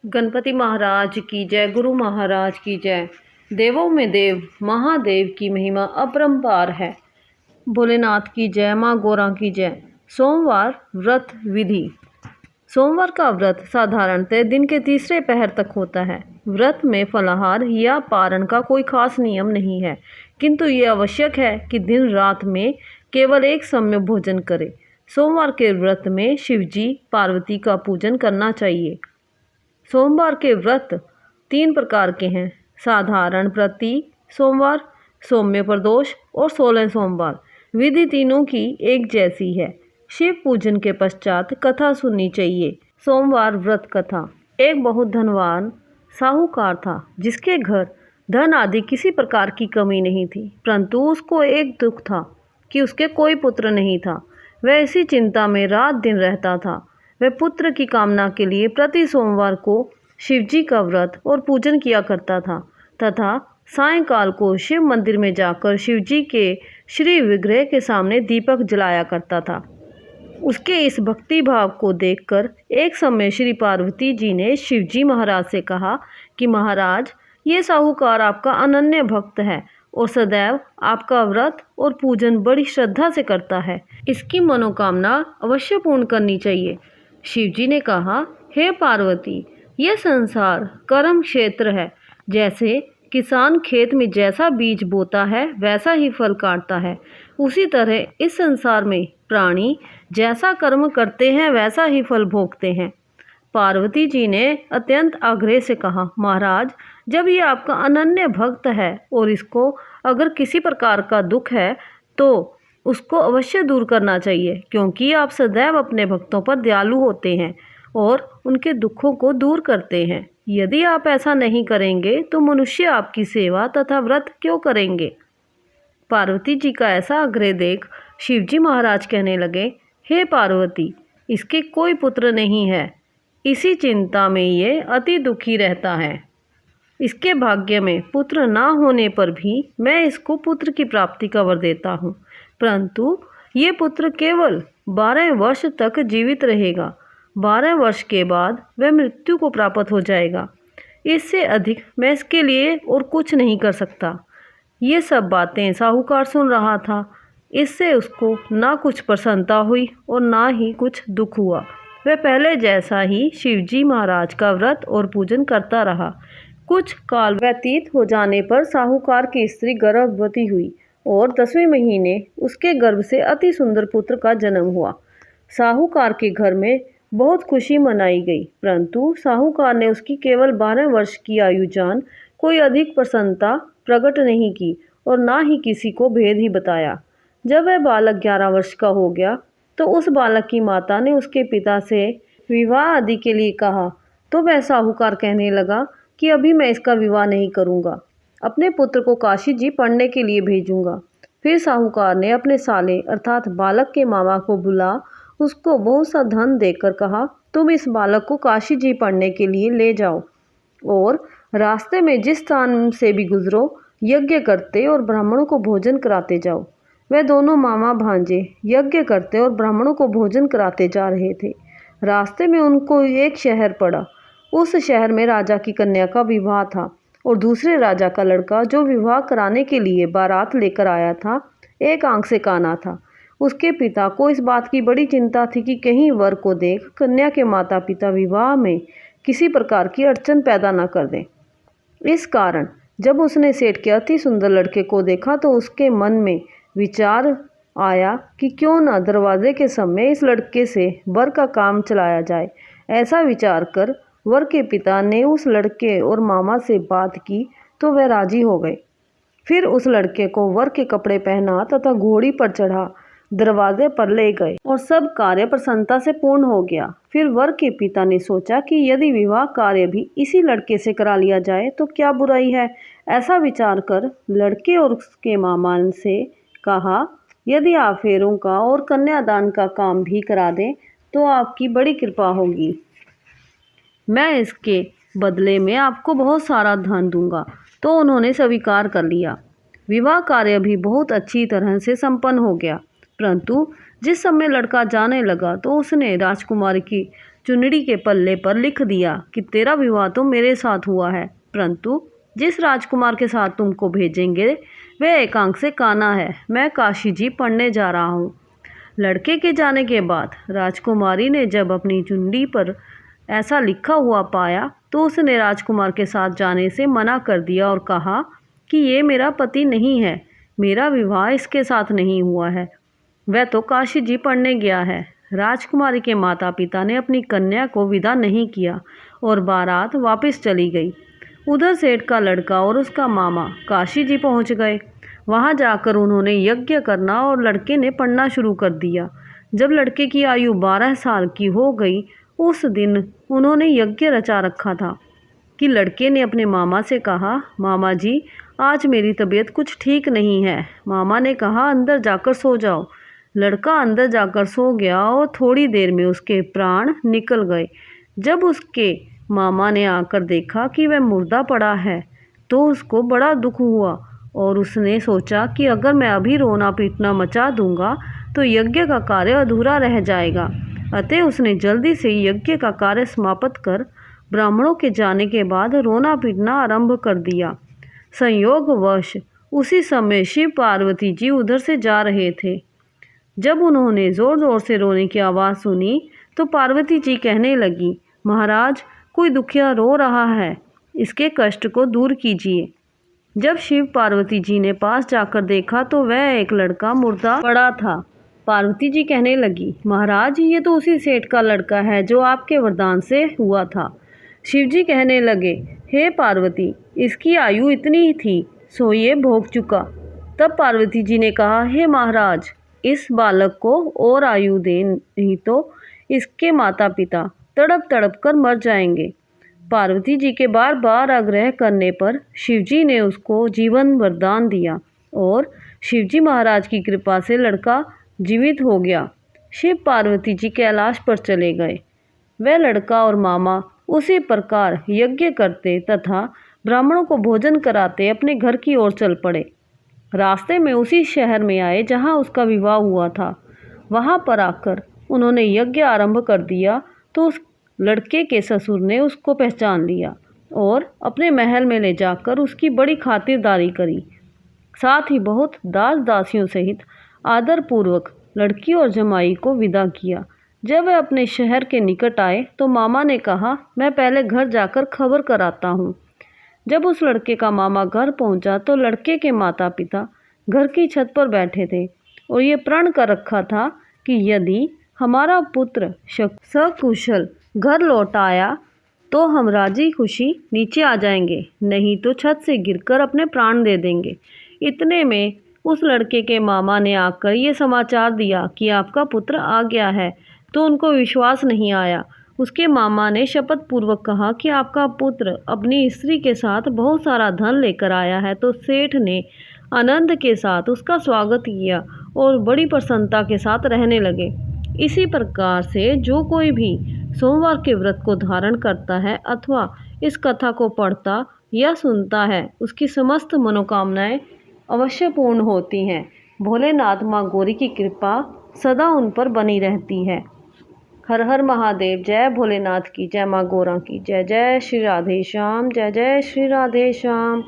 गणपति महाराज की जय। गुरु महाराज की जय। देवों में देव महादेव की महिमा अपरंपार है। भोलेनाथ की जय। माँ गौरा की जय। सोमवार व्रत विधि। सोमवार का व्रत साधारणतः दिन के तीसरे पहर तक होता है। व्रत में फलाहार या पारण का कोई खास नियम नहीं है, किंतु ये आवश्यक है कि दिन रात में केवल एक समय भोजन करें। सोमवार के व्रत में शिवजी पार्वती का पूजन करना चाहिए। सोमवार के व्रत 3 प्रकार के हैं: साधारण प्रति सोमवार, सौम्य प्रदोष और 16 सोमवार। विधि तीनों की एक जैसी है। शिव पूजन के पश्चात कथा सुननी चाहिए। सोमवार व्रत कथा। एक बहुत धनवान साहूकार था, जिसके घर धन आदि किसी प्रकार की कमी नहीं थी, परंतु उसको एक दुख था कि उसके कोई पुत्र नहीं था। वह इसी चिंता में रात दिन रहता था। वह पुत्र की कामना के लिए प्रति सोमवार को शिवजी का व्रत और पूजन किया करता था तथा सायंकाल को शिव मंदिर में जाकर शिवजी के श्री विग्रह के सामने दीपक जलाया करता था। उसके इस भक्ति भाव को देखकर एक समय श्री पार्वती जी ने शिवजी महाराज से कहा कि महाराज, ये साहूकार आपका अनन्य भक्त है और सदैव आपका व्रत और पूजन बड़ी श्रद्धा से करता है। इसकी मनोकामना अवश्य पूर्ण करनी चाहिए। शिवजी ने कहा, हे पार्वती, यह संसार कर्म क्षेत्र है। जैसे किसान खेत में जैसा बीज बोता है वैसा ही फल काटता है, उसी तरह इस संसार में प्राणी जैसा कर्म करते हैं वैसा ही फल भोगते हैं। पार्वती जी ने अत्यंत आग्रह से कहा, महाराज, जब ये आपका अनन्य भक्त है और इसको अगर किसी प्रकार का दुख है तो उसको अवश्य दूर करना चाहिए, क्योंकि आप सदैव अपने भक्तों पर दयालु होते हैं और उनके दुखों को दूर करते हैं। यदि आप ऐसा नहीं करेंगे तो मनुष्य आपकी सेवा तथा व्रत क्यों करेंगे। पार्वती जी का ऐसा आग्रह देख शिवजी महाराज कहने लगे, हे पार्वती, इसके कोई पुत्र नहीं है। इसी चिंता में ये अति दुखी रहता है। इसके भाग्य में पुत्र ना होने पर भी मैं इसको पुत्र की प्राप्ति का वर देता हूँ, परंतु ये पुत्र केवल 12 वर्ष तक जीवित रहेगा। 12 वर्ष के बाद वह मृत्यु को प्राप्त हो जाएगा। इससे अधिक मैं इसके लिए और कुछ नहीं कर सकता। ये सब बातें साहूकार सुन रहा था। इससे उसको ना कुछ प्रसन्नता हुई और ना ही कुछ दुख हुआ। वह पहले जैसा ही शिवजी महाराज का व्रत और पूजन करता रहा। कुछ काल व्यतीत हो जाने पर साहूकार की स्त्री गर्भवती हुई और 10वें महीने उसके गर्भ से अति सुंदर पुत्र का जन्म हुआ। साहूकार के घर में बहुत खुशी मनाई गई, परंतु साहूकार ने उसकी केवल 12 वर्ष की आयु जान कोई अधिक प्रसन्नता प्रकट नहीं की और ना ही किसी को भेद ही बताया। जब वह बालक 11 वर्ष का हो गया तो उस बालक की माता ने उसके पिता से विवाह आदि के लिए कहा, तो वह साहूकार कहने लगा कि अभी मैं इसका विवाह नहीं करूँगा, अपने पुत्र को काशी जी पढ़ने के लिए भेजूँगा। फिर साहूकार ने अपने साले अर्थात बालक के मामा को बुला उसको बहुत सा धन देकर कहा, तुम इस बालक को काशी जी पढ़ने के लिए ले जाओ और रास्ते में जिस स्थान से भी गुजरो यज्ञ करते और ब्राह्मणों को भोजन कराते जाओ। वह दोनों मामा भांजे यज्ञ करते और ब्राह्मणों को भोजन कराते जा रहे थे। रास्ते में उनको एक शहर पड़ा। उस शहर में राजा की कन्या का विवाह था और दूसरे राजा का लड़का जो विवाह कराने के लिए बारात लेकर आया था, एक आंख से काना था। उसके पिता को इस बात की बड़ी चिंता थी कि कहीं वर को देख कन्या के माता पिता विवाह में किसी प्रकार की अड़चन पैदा न कर दें। इस कारण जब उसने सेठ के अति सुंदर लड़के को देखा तो उसके मन में विचार आया कि क्यों न दरवाजे के समय इस लड़के से वर का काम चलाया जाए। ऐसा विचार कर वर के पिता ने उस लड़के और मामा से बात की तो वह राजी हो गए। फिर उस लड़के को वर के कपड़े पहना तथा घोड़ी पर चढ़ा दरवाजे पर ले गए और सब कार्य प्रसन्नता से पूर्ण हो गया। फिर वर के पिता ने सोचा कि यदि विवाह कार्य भी इसी लड़के से करा लिया जाए तो क्या बुराई है। ऐसा विचार कर लड़के और उसके मामा से कहा, यदि आप फेरों का और कन्यादान का काम भी करा दें तो आपकी बड़ी कृपा होगी। मैं इसके बदले में आपको बहुत सारा धन दूंगा। तो उन्होंने स्वीकार कर लिया। विवाह कार्य भी बहुत अच्छी तरह से संपन्न हो गया, परंतु जिस समय लड़का जाने लगा तो उसने राजकुमारी की चुनरी के पल्ले पर लिख दिया कि तेरा विवाह तो मेरे साथ हुआ है, परंतु जिस राजकुमार के साथ तुमको भेजेंगे वह एकांक से काना है। मैं काशी जी पढ़ने जा रहा हूँ। लड़के के जाने के बाद राजकुमारी ने जब अपनी चुनरी पर ऐसा लिखा हुआ पाया तो उसने राजकुमार के साथ जाने से मना कर दिया और कहा कि ये मेरा पति नहीं है, मेरा विवाह इसके साथ नहीं हुआ है, वह तो काशी जी पढ़ने गया है। राजकुमारी के माता पिता ने अपनी कन्या को विदा नहीं किया और बारात वापस चली गई। उधर सेठ का लड़का और उसका मामा काशी जी पहुंच गए। वहां जाकर उन्होंने यज्ञ करना और लड़के ने पढ़ना शुरू कर दिया। जब लड़के की आयु 12 साल की हो गई, उस दिन उन्होंने यज्ञ रचा रखा था कि लड़के ने अपने मामा से कहा, मामा जी आज मेरी तबीयत कुछ ठीक नहीं है। मामा ने कहा, अंदर जाकर सो जाओ। लड़का अंदर जाकर सो गया और थोड़ी देर में उसके प्राण निकल गए। जब उसके मामा ने आकर देखा कि वह मुर्दा पड़ा है तो उसको बड़ा दुख हुआ और उसने सोचा कि अगर मैं अभी रोना पीटना मचा दूंगा तो यज्ञ का कार्य अधूरा रह जाएगा। अतः उसने जल्दी से यज्ञ का कार्य समाप्त कर ब्राह्मणों के जाने के बाद रोना पीटना आरंभ कर दिया। संयोगवश उसी समय शिव पार्वती जी उधर से जा रहे थे। जब उन्होंने ज़ोर ज़ोर से रोने की आवाज़ सुनी तो पार्वती जी कहने लगी, महाराज कोई दुखिया रो रहा है, इसके कष्ट को दूर कीजिए। जब शिव पार्वती जी ने पास जाकर देखा तो वह एक लड़का मुर्दा पड़ा था। पार्वती जी कहने लगी, महाराज ये तो उसी सेठ का लड़का है जो आपके वरदान से हुआ था। शिव जी कहने लगे, हे पार्वती इसकी आयु इतनी ही थी सो ये भोग चुका। तब पार्वती जी ने कहा, हे महाराज इस बालक को और आयु दे, नहीं तो इसके माता पिता तड़प तड़प कर मर जाएंगे। पार्वती जी के बार बार आग्रह करने पर शिवजी ने उसको जीवन वरदान दिया और शिवजी महाराज की कृपा से लड़का जीवित हो गया। शिव पार्वती जी कैलाश पर चले गए। वह लड़का और मामा उसी प्रकार यज्ञ करते तथा ब्राह्मणों को भोजन कराते अपने घर की ओर चल पड़े। रास्ते में उसी शहर में आए जहां उसका विवाह हुआ था। वहां पर आकर उन्होंने यज्ञ आरंभ कर दिया तो उस लड़के के ससुर ने उसको पहचान लिया और अपने महल में ले जाकर उसकी बड़ी खातिरदारी करी। साथ ही बहुत दास दासियों सहित आदरपूर्वक लड़की और जमाई को विदा किया। जब वह अपने शहर के निकट आए तो मामा ने कहा, मैं पहले घर जाकर खबर कराता हूँ। जब उस लड़के का मामा घर पहुंचा तो लड़के के माता पिता घर की छत पर बैठे थे और ये प्रण कर रखा था कि यदि हमारा पुत्र सकुशल घर लौट आया तो हम राजी खुशी नीचे आ जाएंगे, नहीं तो छत से गिरकर अपने प्राण दे देंगे। इतने में उस लड़के के मामा ने आकर ये समाचार दिया कि आपका पुत्र आ गया है, तो उनको विश्वास नहीं आया। उसके मामा ने शपथ पूर्वक कहा कि आपका पुत्र अपनी स्त्री के साथ बहुत सारा धन लेकर आया है। तो सेठ ने आनंद के साथ उसका स्वागत किया और बड़ी प्रसन्नता के साथ रहने लगे। इसी प्रकार से जो कोई भी सोमवार के व्रत को धारण करता है अथवा इस कथा को पढ़ता या सुनता है उसकी समस्त मनोकामनाएं अवश्य पूर्ण होती हैं। भोलेनाथ माँ गौरी की कृपा सदा उन पर बनी रहती है। हर हर महादेव। जय भोलेनाथ की जय, माँ गौरा की जय। जय श्री राधे श्याम, जय जय श्री राधे श्याम।